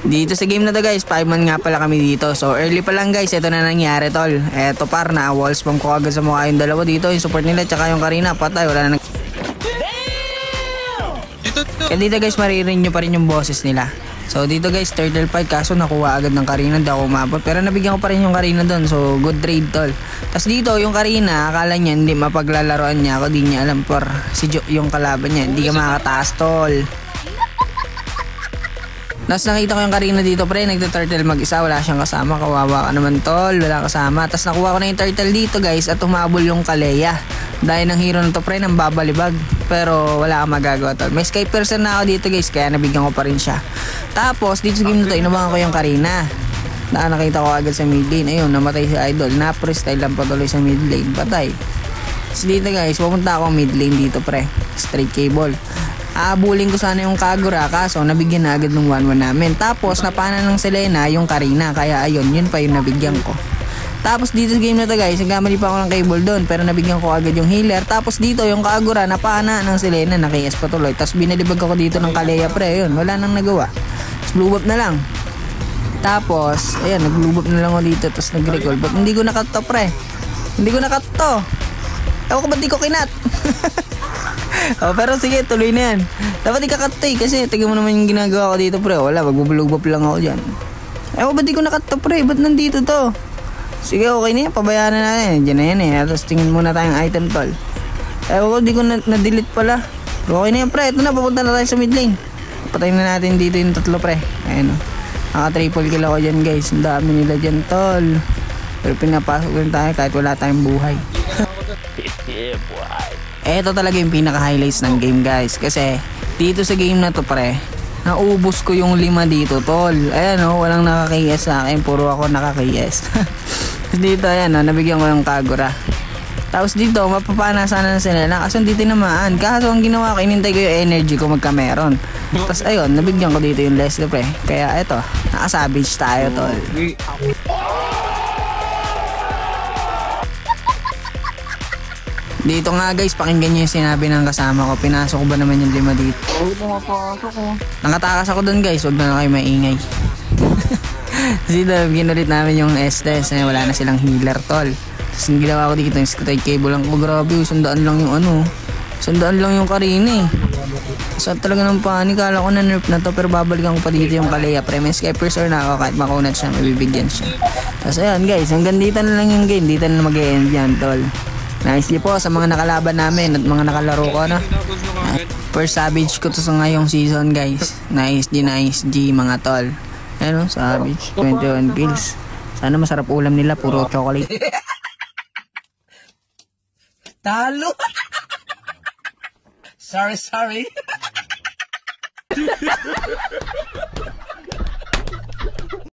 Dito sa game na to guys, 5 man nga pala kami dito. So early pa lang guys, ito na nangyari tol. Eto par na wall spam ko agad sa mukha yung dalawa dito. Yung support nila tsaka yung Karina, patay. Wala na kaya dito guys, maririnig nyo pa rin yung boses nila. So dito guys, turtle fight kaso nakuha agad ng Karina, hindi ako umabot. Pero nabigyan ko pa rin yung Karina doon, so good trade tol. Tapos dito yung Karina, akala niya hindi mapaglalaroan niya ako, di niya alam por si yung kalaban niya, hindi ka makakataas tol. Tapos nakita ko yung Karina dito pre, nagta-turtle mag-isa, wala siyang kasama, kawawa ka naman tol, wala kasama. Tapos nakuha ko na yung turtle dito guys at humabol yung Kalea. Dahil ng hero na to pre, nang babalibag. Pero wala kang magagawa tol. May sky person na ako dito guys, kaya nabigyan ko pa rin siya. Tapos dito sa game na to, inabangan ko yung Karina. Nakita ko agad sa mid lane, ayun, namatay si Idol. Na-freestyle lang patuloy sa mid lane, patay. Tapos dito guys, pupunta ako mid lane dito pre, straight cable. Aabulin ko sana yung Kagura, kaso nabigyan na agad ng 1-1 namin. Tapos napana ng Selena yung Karina, kaya ayun, yun pa yung nabigyan ko. Tapos dito sa game na to guys, nagkamali pa ako ng cable doon, pero nabigyan ko agad yung healer. Tapos dito yung Kagura, napana ng Selena, naki-S patuloy. Tapos binalibag ako dito ng Kalea pre, yun, wala nang nagawa. Tapos blue buff na lang. Tapos, ayan, nag-blue buff na lang ako dito, tapos nag-recall. But hindi ko nakat to pre, hindi ko nakat to. Ewan ko ba't di ko kinat. Oh, pero sige, tuloy na yan. Dapat ikakat to eh, kasi tignan mo naman yung ginagawa ko dito pre. Wala, mag-blue buff lang ako dyan. Ewan ko ba't di ko nakat to pre, ba't nandito to? Sige, okay na yan, pabayaan na natin. Diyan na yan eh, tapos tingin muna tayong item tol. Ewan ko, di ko na-delete pala. Okay na yan pre, ito na, papunta na tayo sa mid lane. Patayin na natin dito yung tatlo pre. Ayan o, naka-triple kill ako dyan guys. Ang dami nila dyan tol. Pero pinapasok din tayo kahit wala tayong buhay. Eto talaga yung pinaka-highlights ng game guys. Kasi dito sa game na to pre, naubos ko yung 5 dito tol. Ayan o, walang naka-KS sa akin, puro ako naka-KS. Dito ayan o, nabigyan ko yung Kagura. Tapos dito, mapapana sana na sila lang kasi hindi tinamaan. Kaso ang ginawa ko, inintay ko yung energy ko magka meron. Tapos ayun, nabigyan ko dito yung Leslie pre. Kaya eto, naka-savage tayo tol. Dito nga guys, pakinggan nyo yung sinabi ng kasama ko. Pinasok ko ba naman yung 5 dito? Oo, pumapasok ko. Nakatakas ako dun guys, huwag na lang kayo maingay. Kasi ginulit namin yung Estes, wala na silang healer tol. Tapos yung ginawa ko dito, yung straight cable lang ko, grabe, sandaan lang yung ano, sandaan lang yung Karina eh. So talaga ng panik, kala ko na nerf na to, pero babalikan ko pa dito yung Kalea pre. May skyperson na ako, kahit makunat siya, mabibigyan siya. Tapos ayun guys, hanggang dito na lang yung game, dito na mag-e-end yan tol. Nice po sa mga nakalaban namin at mga nakalaro ko no. First savage ko to sa ngayong season guys. Nice G mga tol. Ano, savage 21 kills. Sana masarap ulam nila, puro chocolate. Talo. Sorry.